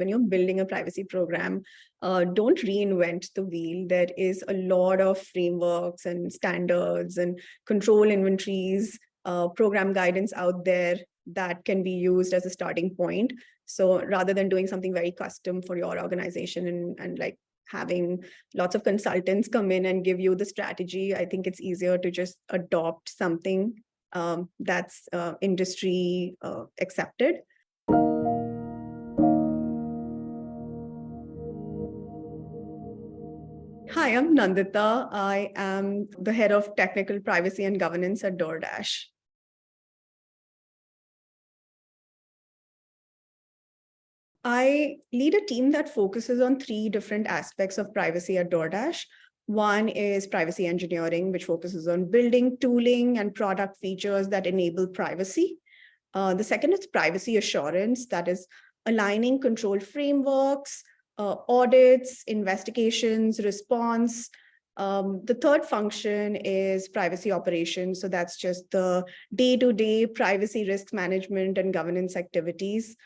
when you're building a privacy program, don't reinvent the wheel. There is a lot of frameworks and standards and control inventories, program guidance out there that can be used as a starting point. So rather than doing something very custom for your organization and like having lots of consultants come in and give you the strategy, I think it's easier to just adopt something that's industry accepted. Hi, I'm Nandita. I am the head of technical privacy and governance at DoorDash. I lead a team that focuses on 3 different aspects of privacy at DoorDash. One is privacy engineering, which focuses on building tooling and product features that enable privacy. The second is privacy assurance, that is aligning control frameworks, audits, investigations, response. The third function is privacy operations. So that's just the day-to-day privacy risk management and governance activities.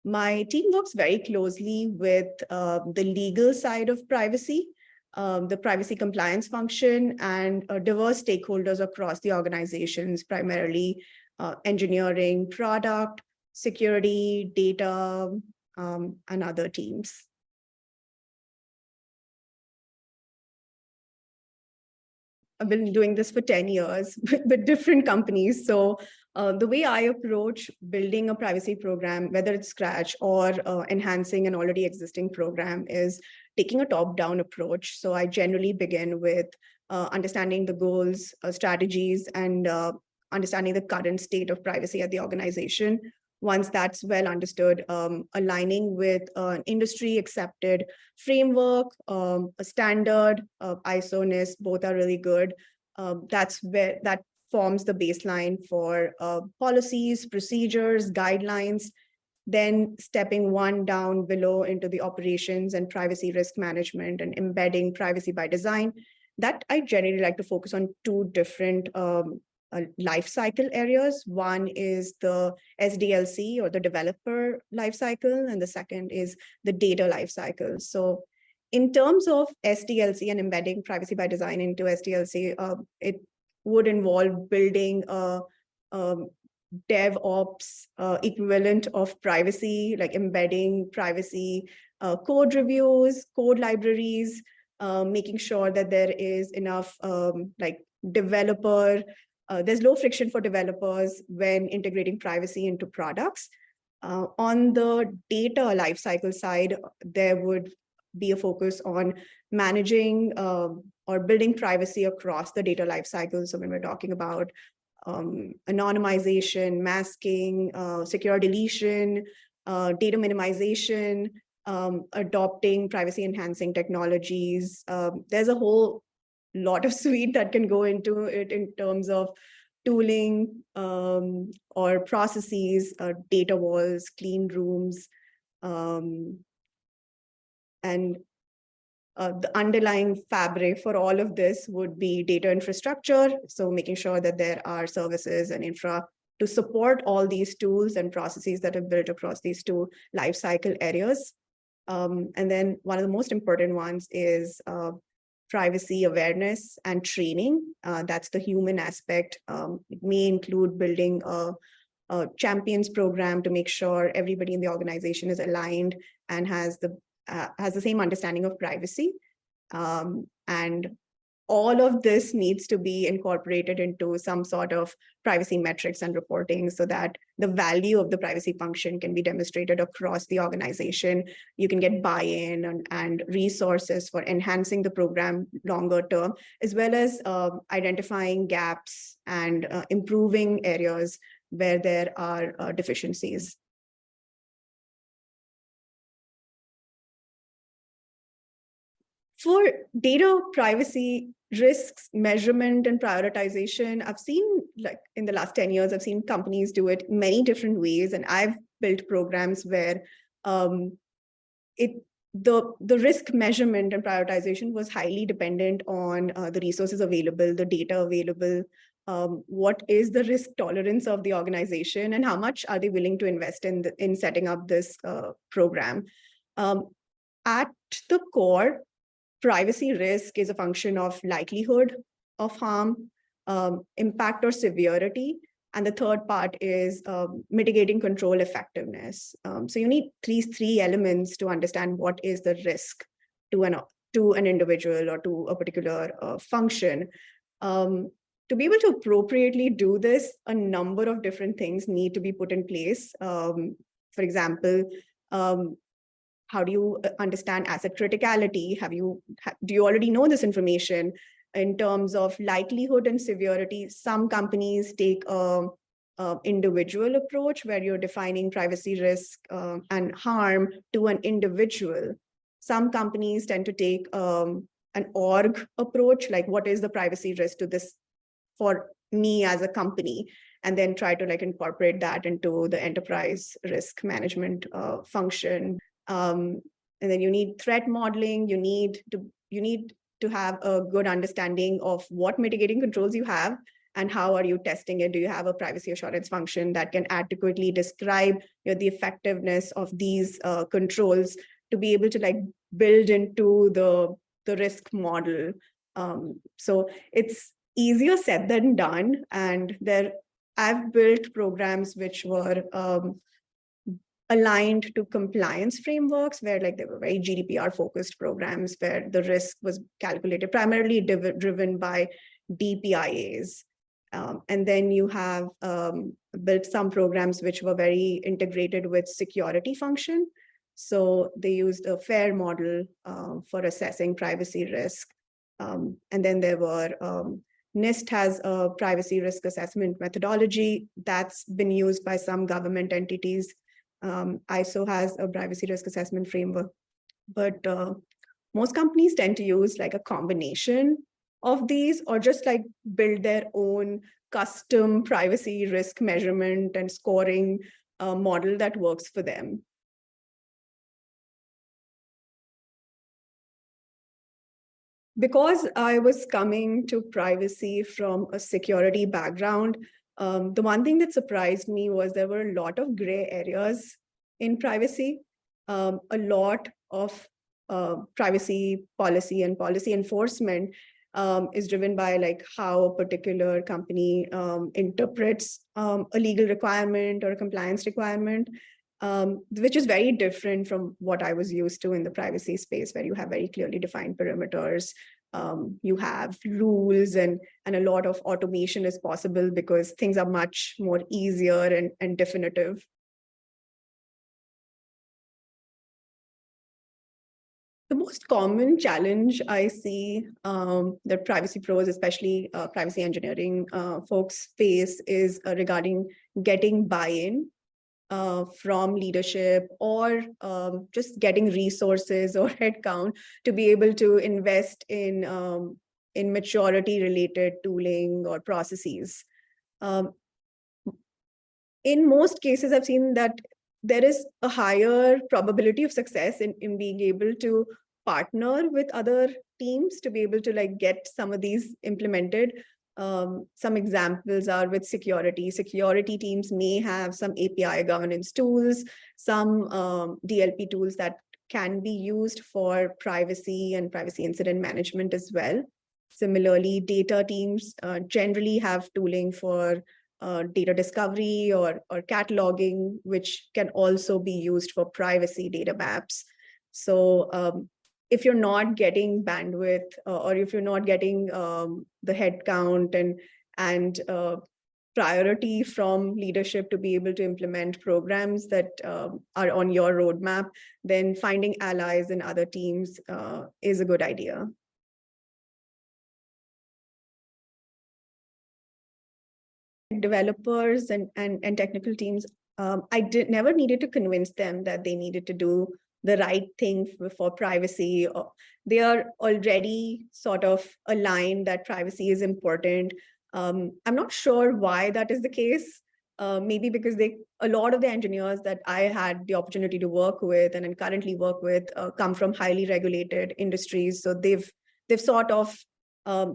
My team works very closely with the legal side of privacy, the privacy compliance function, and diverse stakeholders across the organizations, primarily engineering, product, security, data, and other teams. I've been doing this for 10 years with different companies. So the way I approach building a privacy program, whether it's scratch or enhancing an already existing program, is taking a top-down approach. So I generally begin with understanding the goals, strategies, and understanding the current state of privacy at the organization. Once that's well understood, aligning with an industry accepted framework, a standard, ISO, NIST, both are really good. That's where that forms the baseline for policies, procedures, guidelines. Then stepping one down below into the operations and privacy risk management and embedding privacy by design. That I generally like to focus on 2 different life cycle areas. One is the SDLC, or the developer life cycle, and the second is the data life cycle. So in terms of SDLC and embedding privacy by design into SDLC, it would involve building a DevOps equivalent of privacy, like embedding privacy code reviews, code libraries, making sure that there is enough like developer, there's low friction for developers when integrating privacy into products. On the data lifecycle side, there would be a focus on managing or building privacy across the data lifecycle. So when we're talking about anonymization, masking, secure deletion, data minimization, adopting privacy enhancing technologies, there's a whole lot of suite that can go into it in terms of tooling or processes, data walls, clean rooms, and the underlying fabric for all of this would be data infrastructure. So making sure that there are services and infra to support all these tools and processes that are built across these 2 lifecycle areas. And then one of the most important ones is privacy awareness and training. That's the human aspect. It may include building a champions program to make sure everybody in the organization is aligned and has the same understanding of privacy. And all of this needs to be incorporated into some sort of privacy metrics and reporting so that the value of the privacy function can be demonstrated across the organization. You can get buy-in and resources for enhancing the program longer term, as well as identifying gaps and improving areas where there are deficiencies. For data privacy risks, measurement, and prioritization, I've seen, like in the last 10 years, I've seen companies do it many different ways. And I've built programs where the risk measurement and prioritization was highly dependent on the resources available, the data available, what is the risk tolerance of the organization, and how much are they willing to invest in setting up this program. At the core, privacy risk is a function of likelihood of harm, impact or severity. And the third part is mitigating control effectiveness. So you need these three elements to understand what is the risk to an individual or to a particular function. To be able to appropriately do this, a number of different things need to be put in place. For example, how do you understand asset criticality? Do you already know this information? In terms of likelihood and severity, some companies take a individual approach where you're defining privacy risk and harm to an individual. Some companies tend to take an org approach, like what is the privacy risk to this for me as a company, and then try to like incorporate that into the enterprise risk management function. And then you need threat modeling. You need to have a good understanding of what mitigating controls you have and how are you testing it. Do you have a privacy assurance function that can adequately describe the effectiveness of these controls to be able to like build into the risk model? So it's easier said than done. And I've built programs which were aligned to compliance frameworks where like they were very GDPR focused programs where the risk was calculated primarily driven by DPIAs. And then you have built some programs which were very integrated with security function. So they used a FAIR model for assessing privacy risk. And then there were NIST has a privacy risk assessment methodology that's been used by some government entities. ISO has a privacy risk assessment framework, but most companies tend to use like a combination of these or just like build their own custom privacy risk measurement and scoring model that works for them. Because I was coming to privacy from a security background, the one thing that surprised me was there were a lot of gray areas in privacy. A lot of privacy policy and policy enforcement is driven by like how a particular company interprets a legal requirement or a compliance requirement, which is very different from what I was used to in the privacy space, where you have very clearly defined perimeters. You have rules and a lot of automation is possible because things are much more easier and definitive. The most common challenge I see that privacy pros, especially privacy engineering folks face is regarding getting buy-in from leadership or just getting resources or headcount to be able to invest in maturity-related tooling or processes. In most cases, I've seen that there is a higher probability of success in being able to partner with other teams to be able to like get some of these implemented. Some examples are with security. Security teams may have some API governance tools, some DLP tools that can be used for privacy and privacy incident management as well. Similarly, data teams generally have tooling for data discovery or cataloging, which can also be used for privacy data maps. So if you're not getting bandwidth or if you're not getting the headcount and priority from leadership to be able to implement programs that are on your roadmap, then finding allies in other teams is a good idea. Developers and technical teams, I never needed to convince them that they needed to do the right thing for privacy. They are already sort of aligned that privacy is important. I'm not sure why that is the case. Maybe because a lot of the engineers that I had the opportunity to work with and currently work with come from highly regulated industries. So they've sort of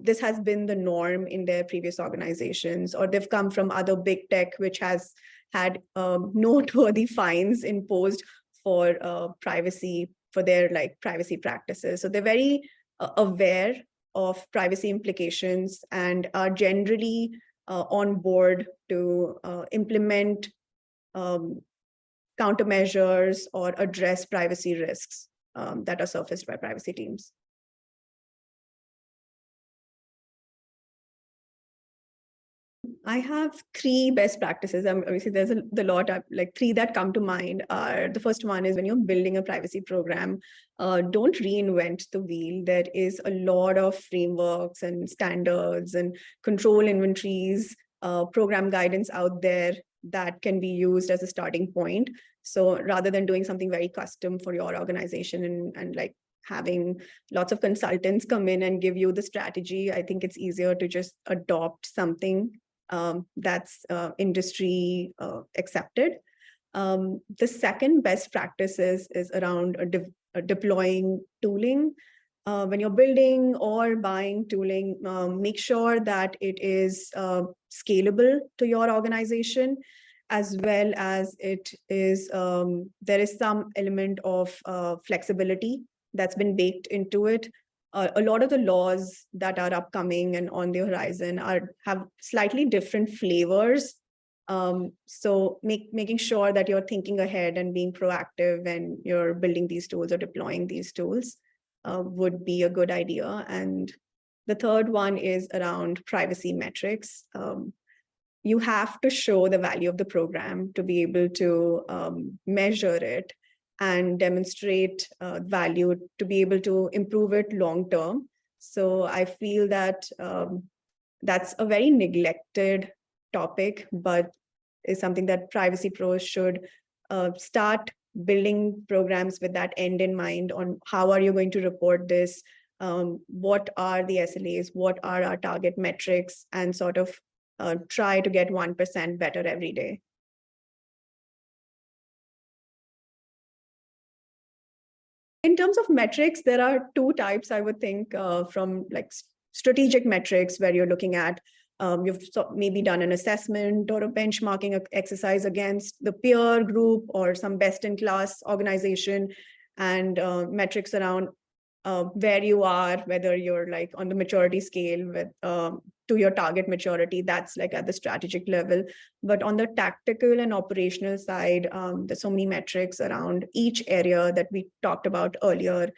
this has been the norm in their previous organizations, or they've come from other big tech, which has had noteworthy fines imposed for privacy, for their like privacy practices. So they're very aware of privacy implications and are generally on board to implement countermeasures or address privacy risks that are surfaced by privacy teams. I have three best practices. Obviously, there's the lot of like three that come to mind are the first one is when you're building a privacy program, don't reinvent the wheel. There is a lot of frameworks and standards and control inventories, program guidance out there that can be used as a starting point. So rather than doing something very custom for your organization and like having lots of consultants come in and give you the strategy, I think it's easier to just adopt something that's industry accepted. The second best practice is around deploying tooling. When you're building or buying tooling, make sure that it is scalable to your organization, as well as it is there is some element of flexibility that's been baked into it. A lot of the laws that are upcoming and on the horizon have slightly different flavors. So making sure that you're thinking ahead and being proactive when you're building these tools or deploying these tools would be a good idea. And the third one is around privacy metrics. You have to show the value of the program to be able to measure it and demonstrate value to be able to improve it long term. So I feel that that's a very neglected topic, but is something that privacy pros should start building programs with that end in mind on how are you going to report this, what are the SLAs, what are our target metrics, and sort of try to get 1% better every day. In terms of metrics, there are two types, I would think, from like strategic metrics where you're looking at, you've maybe done an assessment or a benchmarking exercise against the peer group or some best-in-class organization, and metrics around where you are, whether you're like on the maturity scale with to your target maturity, that's like at the strategic level. But on the tactical and operational side, there's so many metrics around each area that we talked about earlier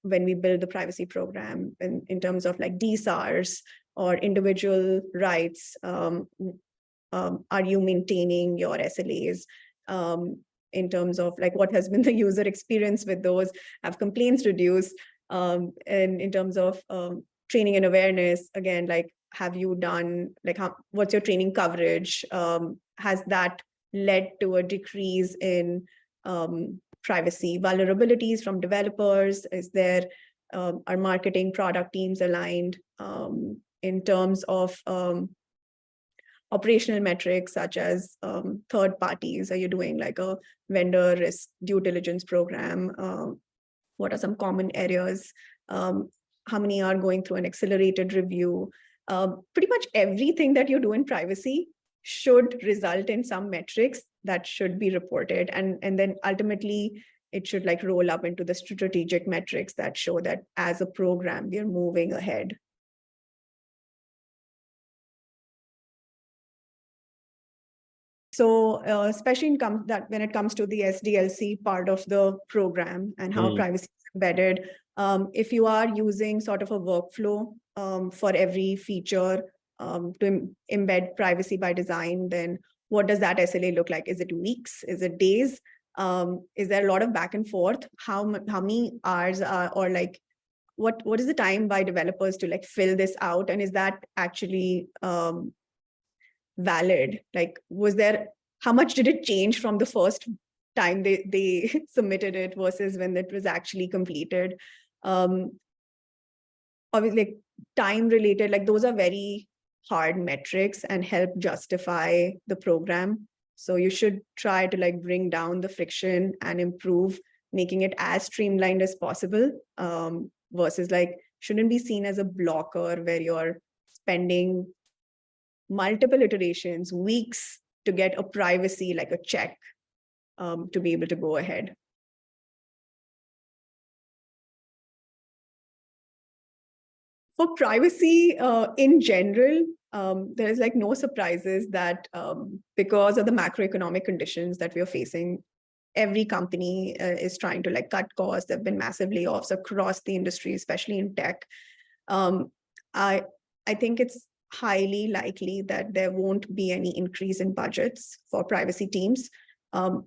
when we build the privacy program in terms of like DSARs or individual rights. Are you maintaining your SLAs? In terms of like what has been the user experience with those? Have complaints reduced? And in terms of training and awareness, again, like have you done like what's your training coverage? Has that led to a decrease in privacy vulnerabilities from developers? Is there are marketing product teams aligned in terms of operational metrics such as third parties? Are you doing like a vendor risk due diligence program? What are some common areas? How many are going through an accelerated review? Pretty much everything that you do in privacy should result in some metrics that should be reported. And then ultimately, it should like roll up into the strategic metrics that show that as a program, we are moving ahead. So especially when it comes to the SDLC part of the program and how privacy is embedded, if you are using sort of a workflow for every feature to embed privacy by design, then what does that SLA look like? Is it weeks? Is it days? Is there a lot of back and forth? How many hours or like what is the time by developers to like fill this out? And is that actually valid? Like, how much did it change from the first time they submitted it versus when it was actually completed? Obviously, like, time related, like those are very hard metrics and help justify the program. So you should try to like bring down the friction and improve, making it as streamlined as possible, versus like shouldn't be seen as a blocker where you're spending multiple iterations, weeks to get a privacy, like a check to be able to go ahead. For privacy in general, there is like no surprises that because of the macroeconomic conditions that we are facing, every company is trying to like cut costs. There have been massive layoffs across the industry, especially in tech. Um, I I think it's highly likely that there won't be any increase in budgets for privacy teams.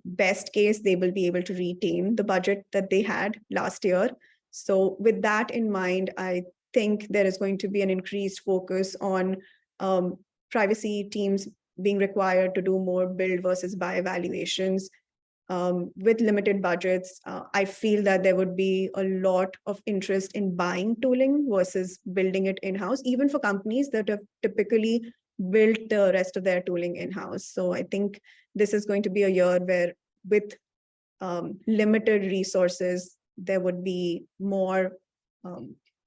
Best case, they will be able to retain the budget that they had last year. So with that in mind, I think there is going to be an increased focus on um, privacy teams being required to do more build versus buy evaluations. With limited budgets, I feel that there would be a lot of interest in buying tooling versus building it in-house, even for companies that have typically built the rest of their tooling in-house. So I think this is going to be a year where with limited resources, there would be more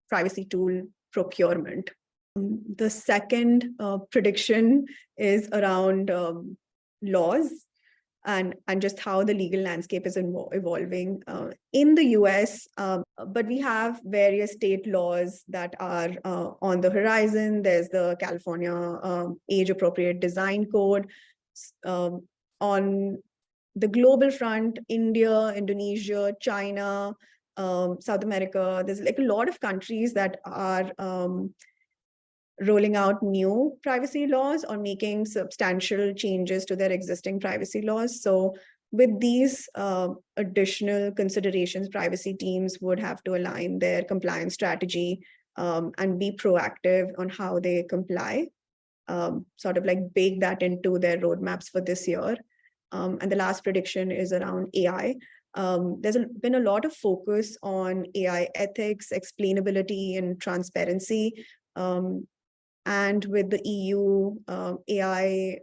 privacy tool procurement. The second prediction is around laws and just how the legal landscape is evolving in the US. But we have various state laws that are on the horizon. There's the California Age-Appropriate Design Code. On the global front, India, Indonesia, China, South America, there's like a lot of countries that are rolling out new privacy laws or making substantial changes to their existing privacy laws. So with these additional considerations, privacy teams would have to align their compliance strategy and be proactive on how they comply, sort of like bake that into their roadmaps for this year. And the last prediction is around AI. There's been a lot of focus on AI ethics, explainability, and transparency. And with the EU AI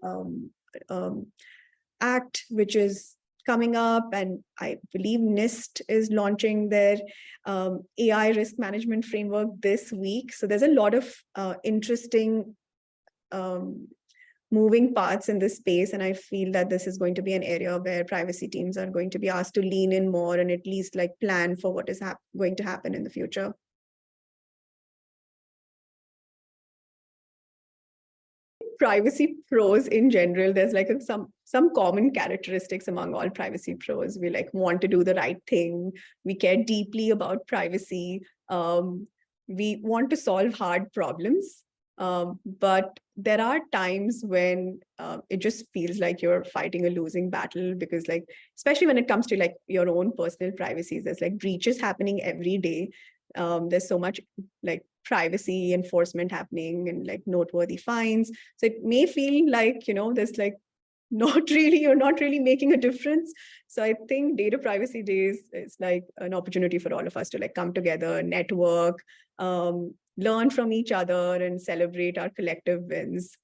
Act, which is coming up, and I believe NIST is launching their AI risk management framework this week. So there's a lot of interesting moving parts in this space. And I feel that this is going to be an area where privacy teams are going to be asked to lean in more and at least like plan for what is going to happen in the future. Privacy pros in general, there's like some common characteristics among all privacy pros. We like want to do the right thing. We care deeply about privacy. We want to solve hard problems. But there are times when it just feels like you're fighting a losing battle because like, especially when it comes to like your own personal privacy, there's like breaches happening every day. There's so much like privacy enforcement happening and like noteworthy fines. So it may feel like, there's like you're not really making a difference. So I think Data Privacy Days is like an opportunity for all of us to like come together, network, learn from each other and celebrate our collective wins.